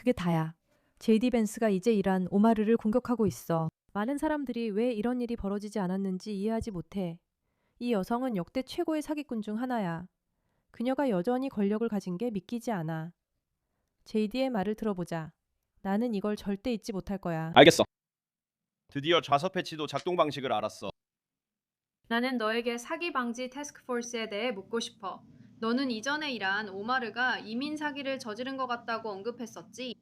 그게 다야. 제이디 벤스가 이제 이란 오마르를 공격하고 있어. 많은 사람들이 왜 이런 일이 벌어지지 않았는지 이해하지 못해. 이 여성은 역대 최고의 사기꾼 중 하나야. 그녀가 여전히 권력을 가진 게 믿기지 않아. 제이디의 말을 들어보자. 나는 이걸 절대 잊지 못할 거야. 알겠어. 드디어 좌석 패치도 작동 방식을 알았어. 나는 너에게 사기 방지 태스크포스에 대해 묻고 싶어. 너는 이전에 일한 오마르가 이민 사기를 저지른 것 같다고 언급했었지.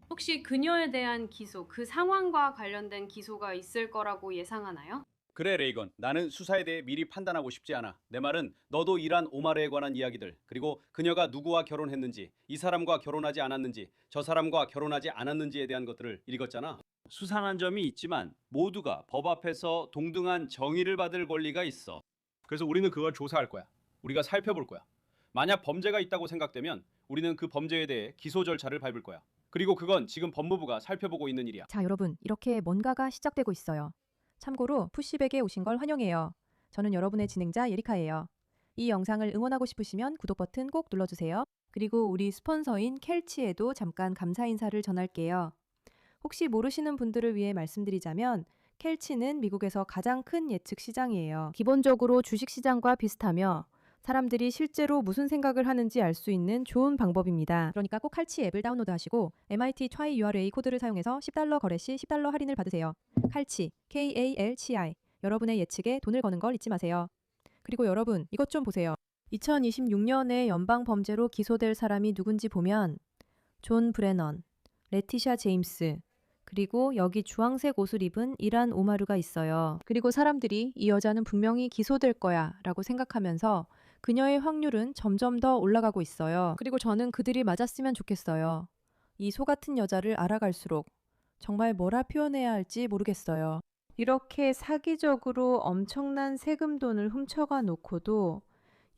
혹시 그녀에 대한 기소, 그 상황과 관련된 기소가 있을 거라고 예상하나요? 그래 레이건, 나는 수사에 대해 미리 판단하고 싶지 않아. 내 말은 너도 이란 오마르에 관한 이야기들, 그리고 그녀가 누구와 결혼했는지, 이 사람과 결혼하지 않았는지, 저 사람과 결혼하지 않았는지에 대한 것들을 읽었잖아. 수상한 점이 있지만 모두가 법 앞에서 동등한 정의를 받을 권리가 있어. 그래서 우리는 그걸 조사할 거야. 우리가 살펴볼 거야. 만약 범죄가 있다고 생각되면 우리는 그 범죄에 대해 기소 절차를 밟을 거야. 그리고 그건 지금 법무부가 살펴보고 있는 일이야. 자, 여러분, 이렇게 뭔가가 시작되고 있어요. 참고로 푸시백에 오신 걸 환영해요. 저는 여러분의 진행자 예리카예요. 이 영상을 응원하고 싶으시면 구독 버튼 꼭 눌러주세요. 그리고 우리 스폰서인 켈치에도 잠깐 감사 인사를 전할게요. 혹시 모르시는 분들을 위해 말씀드리자면 켈치는 미국에서 가장 큰 예측 시장이에요. 기본적으로 주식 시장과 비슷하며 사람들이 실제로 무슨 생각을 하는지 알 수 있는 좋은 방법입니다. 그러니까 꼭 칼치 앱을 다운로드하시고 MIT 트와이 URA 코드를 사용해서 $10 거래 시 $10 할인을 받으세요. 칼치, KALCI. 여러분의 예측에 돈을 거는 걸 잊지 마세요. 그리고 여러분, 이것 좀 보세요. 2026년에 연방 범죄로 기소될 사람이 누군지 보면 존 브레넌, 레티샤 제임스, 그리고 여기 주황색 옷을 입은 이란 오마르가 있어요. 그리고 사람들이 이 여자는 분명히 기소될 거야 라고 생각하면서 그녀의 확률은 점점 더 올라가고 있어요. 그리고 저는 그들이 맞았으면 좋겠어요. 이 소 같은 여자를 알아갈수록 정말 뭐라 표현해야 할지 모르겠어요. 이렇게 사기적으로 엄청난 세금 돈을 훔쳐가 놓고도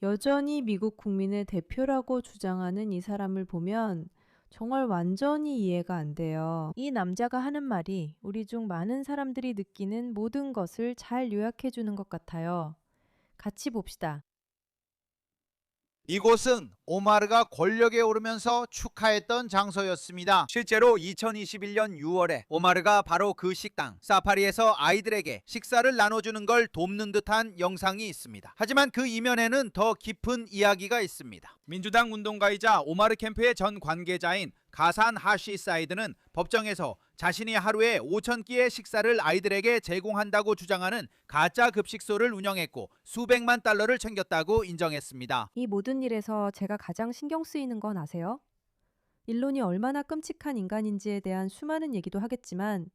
여전히 미국 국민의 대표라고 주장하는 이 사람을 보면 정말 완전히 이해가 안 돼요. 이 남자가 하는 말이 우리 중 많은 사람들이 느끼는 모든 것을 잘 요약해 주는 것 같아요. 같이 봅시다. 이곳은 오마르가 권력에 오르면서 축하했던 장소였습니다. 실제로 2021년 6월에 오마르가 바로 그 식당 사파리에서 아이들에게 식사를 나눠주는 걸 돕는 듯한 영상이 있습니다. 하지만 그 이면에는 더 깊은 이야기가 있습니다. 민주당 운동가이자 오마르 캠프의 전 관계자인 가산 하시 사이드는 법정에서 자신이 하루에 5,000끼의 식사를 아이들에게 제공한다고 주장하는 가짜 급식소를 운영했고 수백만 달러를 챙겼다고 인정했습니다. 이 모든 일에서 제가 가장 신경 쓰이는 건 아세요? 일론이 얼마나 끔찍한 인간인지에 대한 수많은 얘기도 하겠지만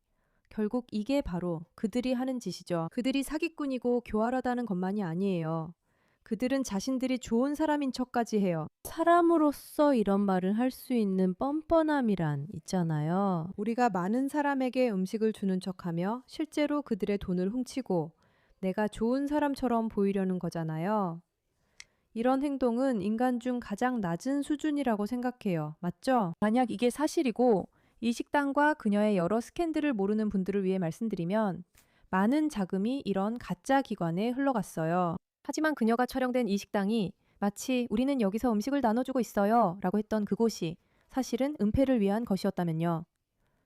결국 이게 바로 그들이 하는 짓이죠. 그들이 사기꾼이고 교활하다는 것만이 아니에요. 그들은 자신들이 좋은 사람인 척까지 해요. 사람으로서 이런 말을 할 수 있는 뻔뻔함이란 있잖아요. 우리가 많은 사람에게 음식을 주는 척하며 실제로 그들의 돈을 훔치고 내가 좋은 사람처럼 보이려는 거잖아요. 이런 행동은 인간 중 가장 낮은 수준이라고 생각해요. 맞죠? 만약 이게 사실이고 이 식당과 그녀의 여러 스캔들을 모르는 분들을 위해 말씀드리면 많은 자금이 이런 가짜 기관에 흘러갔어요. 하지만 그녀가 촬영된 이 식당이 마치 우리는 여기서 음식을 나눠주고 있어요 라고 했던 그곳이 사실은 은폐를 위한 것이었다면요.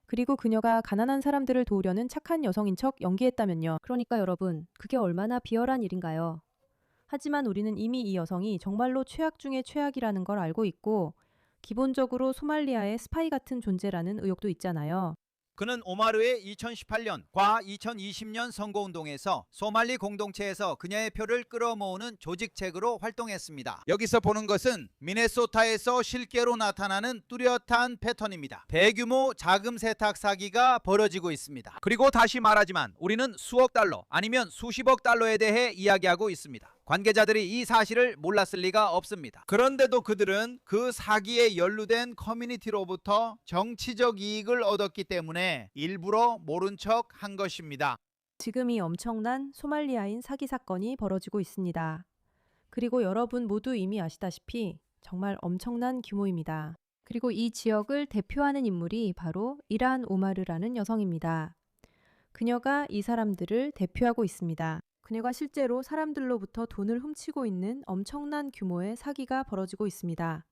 그리고 그녀가 가난한 사람들을 도우려는 착한 여성인 척 연기했다면요. 그러니까 여러분, 그게 얼마나 비열한 일인가요? 하지만 우리는 이미 이 여성이 정말로 최악 중의 최악이라는 걸 알고 있고 기본적으로 소말리아의 스파이 같은 존재라는 의혹도 있잖아요. 그는 오마르의 2018년 과 2020년 선거운동에서 소말리 공동체에서 그녀의 표를 끌어모으는 조직책으로 활동했습니다. 여기서 보는 것은 미네소타에서 실제로 나타나는 뚜렷한 패턴입니다. 대규모 자금 세탁 사기가 벌어지고 있습니다. 그리고 다시 말하지만 우리는 수억 달러 아니면 수십억 달러에 대해 이야기하고 있습니다. 관계자들이 이 사실을 몰랐을 리가 없습니다. 그런데도 그들은 그 사기에 연루된 커뮤니티로부터 정치적 이익을 얻었기 때문에 일부러 모른 척 한 것입니다. 지금 이 엄청난 소말리아인 사기 사건이 벌어지고 있습니다. 그리고 여러분 모두 이미 아시다시피 정말 엄청난 규모입니다. 그리고 이 지역을 대표하는 인물이 바로 이란 오마르라는 여성입니다. 그녀가 이 사람들을 대표하고 있습니다. 그녀가 실제로 사람들로부터 돈을 훔치고 있는 엄청난 규모의 사기가 벌어지고 있습니다.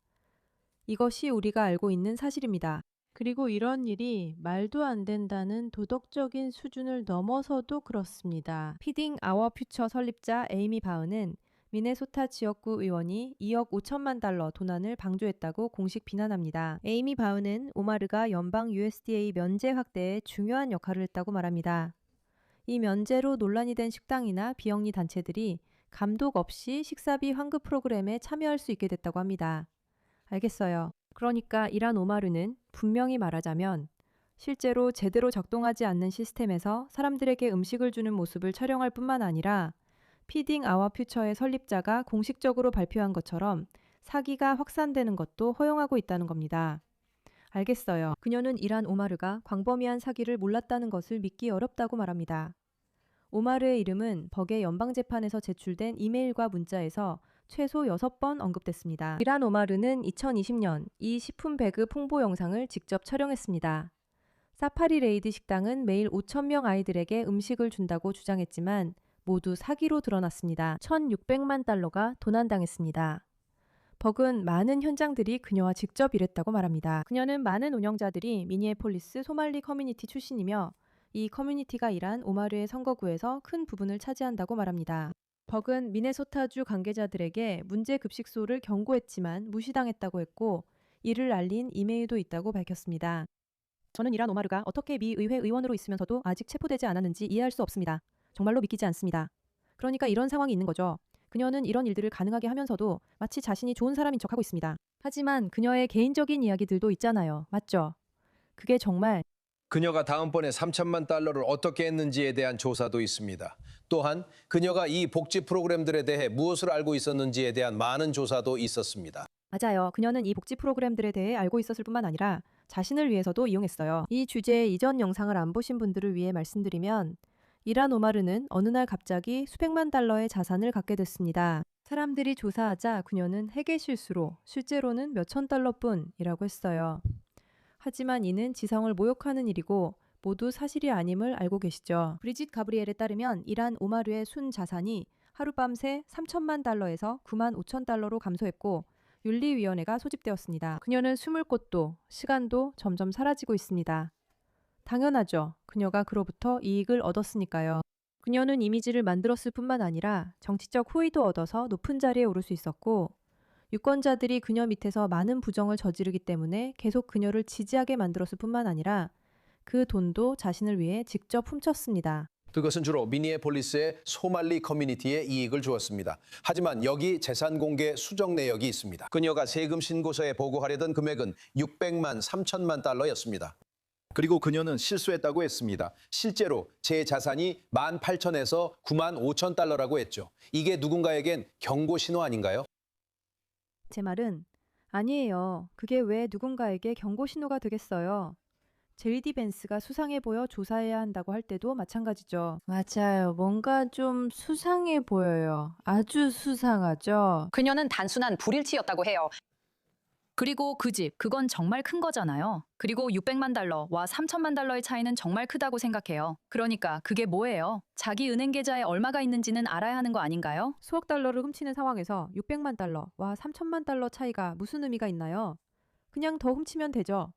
이것이 우리가 알고 있는 사실입니다. 그리고 이런 일이 말도 안 된다는 도덕적인 수준을 넘어서도 그렇습니다. 피딩 아워 퓨처 설립자 에이미 바은은 미네소타 지역구 의원이 2억 5천만 달러 도난을 방조했다고 공식 비난합니다. 에이미 바은은 오마르가 연방 USDA 면제 확대에 중요한 역할을 했다고 말합니다. 이 면제로 논란이 된 식당이나 비영리 단체들이 감독 없이 식사비 환급 프로그램에 참여할 수 있게 됐다고 합니다. 알겠어요. 그러니까 이란 오마르는 분명히 말하자면 실제로 제대로 작동하지 않는 시스템에서 사람들에게 음식을 주는 모습을 촬영할 뿐만 아니라 피딩 아워 퓨처의 설립자가 공식적으로 발표한 것처럼 사기가 확산되는 것도 허용하고 있다는 겁니다. 알겠어요. 그녀는 이란 오마르가 광범위한 사기를 몰랐다는 것을 믿기 어렵다고 말합니다. 오마르의 이름은 버게 연방재판에서 제출된 이메일과 문자에서 최소 6번 언급됐습니다. 이란 오마르는 2020년 이 식품 배급 홍보 영상을 직접 촬영했습니다. 사파리 레이드 식당은 매일 5,000명 아이들에게 음식을 준다고 주장했지만 모두 사기로 드러났습니다. 1,600만 달러가 도난당했습니다. 버그는 많은 현장들이 그녀와 직접 일했다고 말합니다. 그녀는 많은 운영자들이 미니애폴리스 소말리 커뮤니티 출신이며 이 커뮤니티가 일한 오마르의 선거구에서 큰 부분을 차지한다고 말합니다. 버그는 미네소타주 관계자들에게 문제 급식소를 경고했지만 무시당했다고 했고 이를 알린 이메일도 있다고 밝혔습니다. 저는 이란 오마르가 어떻게 미 의회 의원으로 있으면서도 아직 체포되지 않았는지 이해할 수 없습니다. 정말로 믿기지 않습니다. 그러니까 이런 상황이 있는 거죠. 그녀는 이런 일들을 가능하게 하면서도 마치 자신이 좋은 사람인 척하고 있습니다. 하지만 그녀의 개인적인 이야기들도 있잖아요. 맞죠? 그게 정말 그녀가 다음번에 3천만 달러를 어떻게 했는지에 대한 조사도 있습니다. 또한 그녀가 이 복지 프로그램들에 대해 무엇을 알고 있었는지에 대한 많은 조사도 있었습니다. 맞아요. 그녀는 이 복지 프로그램들에 대해 알고 있었을 뿐만 아니라 자신을 위해서도 이용했어요. 이 주제의 이전 영상을 안 보신 분들을 위해 말씀드리면 이란 오마르는 어느 날 갑자기 수백만 달러의 자산을 갖게 됐습니다. 사람들이 조사하자 그녀는 회계 실수로 실제로는 몇천 달러뿐이라고 했어요. 하지만 이는 지성을 모욕하는 일이고 모두 사실이 아님을 알고 계시죠. 브리짓 가브리엘에 따르면 이란 오마르의 순 자산이 하룻밤새 3천만 달러에서 9만 5천 달러로 감소했고 윤리위원회가 소집되었습니다. 그녀는 숨을 곳도 시간도 점점 사라지고 있습니다. 당연하죠. 그녀가 그로부터 이익을 얻었으니까요. 그녀는 이미지를 만들었을 뿐만 아니라 정치적 호의도 얻어서 높은 자리에 오를 수 있었고 유권자들이 그녀 밑에서 많은 부정을 저지르기 때문에 계속 그녀를 지지하게 만들었을 뿐만 아니라 그 돈도 자신을 위해 직접 훔쳤습니다. 그것은 주로 미니애폴리스의 소말리 커뮤니티에 이익을 주었습니다. 하지만 여기 재산 공개 수정 내역이 있습니다. 그녀가 세금 신고서에 보고하려던 금액은 600만 3천만 달러였습니다. 그리고 그녀는 실수했다고 했습니다. 실제로 제 자산이 18,000에서 9만 5천 달러라고 했죠. 이게 누군가에겐 경고 신호 아닌가요? 제 말은 아니에요. 그게 왜 누군가에게 경고 신호가 되겠어요. JD 벤스가 수상해 보여 조사해야 한다고 할 때도 마찬가지죠. 맞아요. 뭔가 좀 수상해 보여요. 아주 수상하죠. 그녀는 단순한 불일치였다고 해요. 그리고 그 집, 그건 정말 큰 거잖아요. 그리고 600만 달러와 3천만 달러의 차이는 정말 크다고 생각해요. 그러니까 그게 뭐예요? 자기 은행 계좌에 얼마가 있는지는 알아야 하는 거 아닌가요? 수억 달러를 훔치는 상황에서 600만 달러와 3천만 달러 차이가 무슨 의미가 있나요? 그냥 더 훔치면 되죠.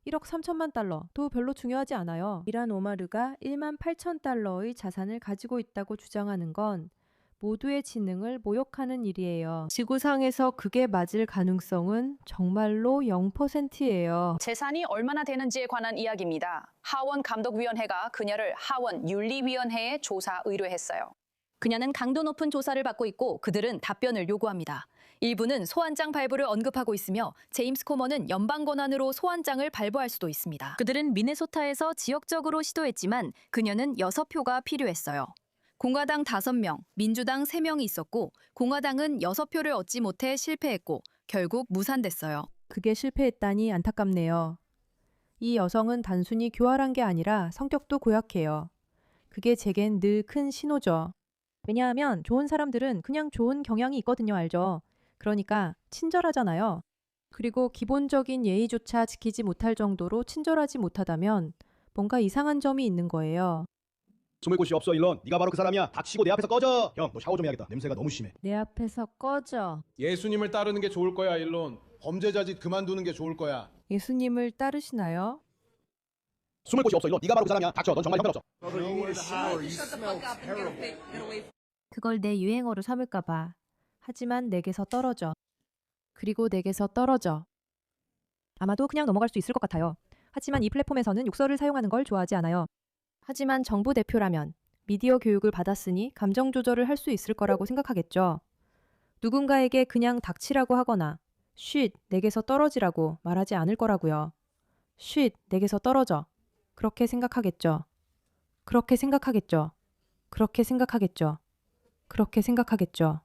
1억 3천만 달러도 별로 중요하지 않아요. 이란 오마르가 1만 8천 달러의 자산을 가지고 있다고 주장하는 건 모두의 지능을 모욕하는 일이에요. 지구상에서 그게 맞을 가능성은 정말로 0%예요. 재산이 얼마나 되는지에 관한 이야기입니다. 하원 감독위원회가 그녀를 하원 윤리위원회에 조사 의뢰했어요. 그녀는 강도 높은 조사를 받고 있고 그들은 답변을 요구합니다. 일부는 소환장 발부를 언급하고 있으며 제임스 코머는 연방 권한으로 소환장을 발부할 수도 있습니다. 그들은 미네소타에서 지역적으로 시도했지만 그녀는 6표가 필요했어요. 공화당 5명, 민주당 3명이 있었고 공화당은 6표를 얻지 못해 실패했고 결국 무산됐어요. 그게 실패했다니 안타깝네요. 이 여성은 단순히 교활한 게 아니라 성격도 고약해요. 그게 제겐 늘 큰 신호죠. 왜냐하면 좋은 사람들은 그냥 좋은 경향이 있거든요, 알죠? 그러니까 친절하잖아요. 그리고 기본적인 예의조차 지키지 못할 정도로 친절하지 못하다면 뭔가 이상한 점이 있는 거예요. 숨을 곳이 없어 일론. 네가 바로 그 사람이야. 닥치고 내 앞에서 꺼져. 형, 너 샤워 좀 해야겠다. 냄새가 너무 심해. 내 앞에서 꺼져. 예수님을 따르는 게 좋을 거야, 일론. 범죄자 짓 그만두는 게 좋을 거야. 예수님을 따르시나요? 숨을 곳이 없어 일론. 네가 바로 그 사람이야. 닥쳐. 넌 정말 형편없어. 그걸 내 유행어로 삼을까 봐. 하지만 내게서 떨어져. 그리고 내게서 떨어져. 아마도 그냥 넘어갈 수 있을 것 같아요. 하지만 이 플랫폼에서는 욕설을 사용하는 걸 좋아하지 않아요. 하지만 정부 대표라면 미디어 교육을 받았으니 감정 조절을 할 수 있을 거라고 생각하겠죠. 누군가에게 그냥 닥치라고 하거나 쉿, 내게서 떨어지라고 말하지 않을 거라고요. 쉿, 내게서 떨어져. 그렇게 생각하겠죠. 그렇게 생각하겠죠. 그렇게 생각하겠죠. 그렇게 생각하겠죠.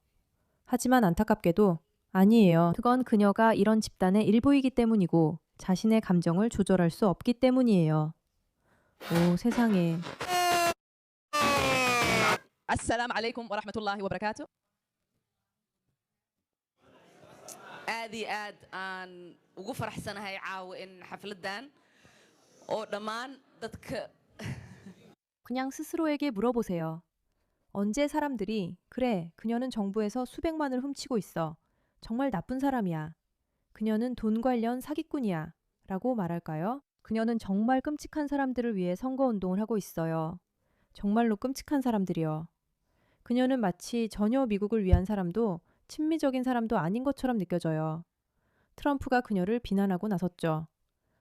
하지만 안타깝게도 아니에요. 그건 그녀가 이런 집단의 일부이기 때문이고 자신의 감정을 조절할 수 없기 때문이에요. 오, 세상에. السلام عليكم ورحمة الله وبركاته. aad aan ugu faraxsanahay caawa in xafladan oo dhammaan dadka 그냥 스스로에게 물어보세요. 언제 사람들이 그래, 그녀는 정부에서 수백만을 훔치고 있어. 정말 나쁜 사람이야. 그녀는 돈 관련 사기꾼이야. 라고 말할까요? 그녀는 정말 끔찍한 사람들을 위해 선거운동을 하고 있어요. 정말로 끔찍한 사람들이요. 그녀는 마치 전혀 미국을 위한 사람도 친미적인 사람도 아닌 것처럼 느껴져요. 트럼프가 그녀를 비난하고 나섰죠.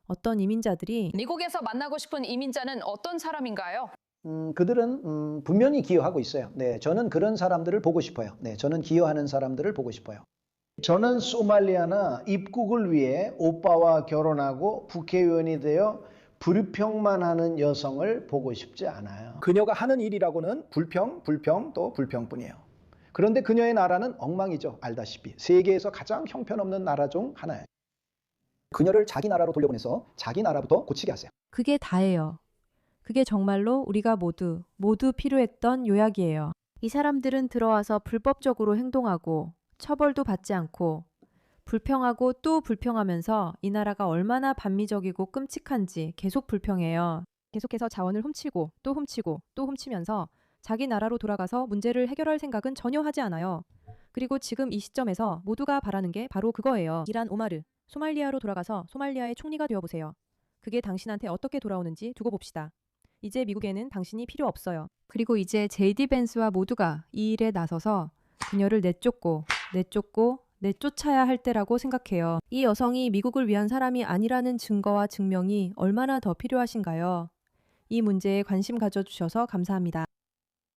어떤 이민자들이 미국에서 만나고 싶은 이민자는 어떤 사람인가요? 그들은 분명히 기여하고 있어요. 네, 저는 그런 사람들을 보고 싶어요. 네, 저는 기여하는 사람들을 보고 싶어요. 저는 소말리아나 입국을 위해 오빠와 결혼하고 국회의원이 되어 불평만 하는 여성을 보고 싶지 않아요. 그녀가 하는 일이라고는 불평, 또 불평뿐이에요. 그런데 그녀의 나라는 엉망이죠. 알다시피. 세계에서 가장 형편없는 나라 중 하나예요. 그녀를 자기 나라로 돌려보내서 자기 나라부터 고치게 하세요. 그게 다예요. 그게 정말로 우리가 모두 필요했던 요약이에요. 이 사람들은 들어와서 불법적으로 행동하고 처벌도 받지 않고 불평하고 또 불평하면서 이 나라가 얼마나 반미적이고 끔찍한지 계속 불평해요. 계속해서 자원을 훔치고 또 훔치고 또 훔치면서 자기 나라로 돌아가서 문제를 해결할 생각은 전혀 하지 않아요. 그리고 지금 이 시점에서 모두가 바라는 게 바로 그거예요. 이란 오마르, 소말리아로 돌아가서 소말리아의 총리가 되어보세요. 그게 당신한테 어떻게 돌아오는지 두고 봅시다. 이제 미국에는 당신이 필요 없어요. 그리고 이제 제이디 벤스와 모두가 이 일에 나서서 그녀를 내쫓아야 할 때라고 생각해요. 이 여성이 미국을 위한 사람이 아니라는 증거와 증명이 얼마나 더 필요하신가요? 이 문제에 관심 가져주셔서 감사합니다.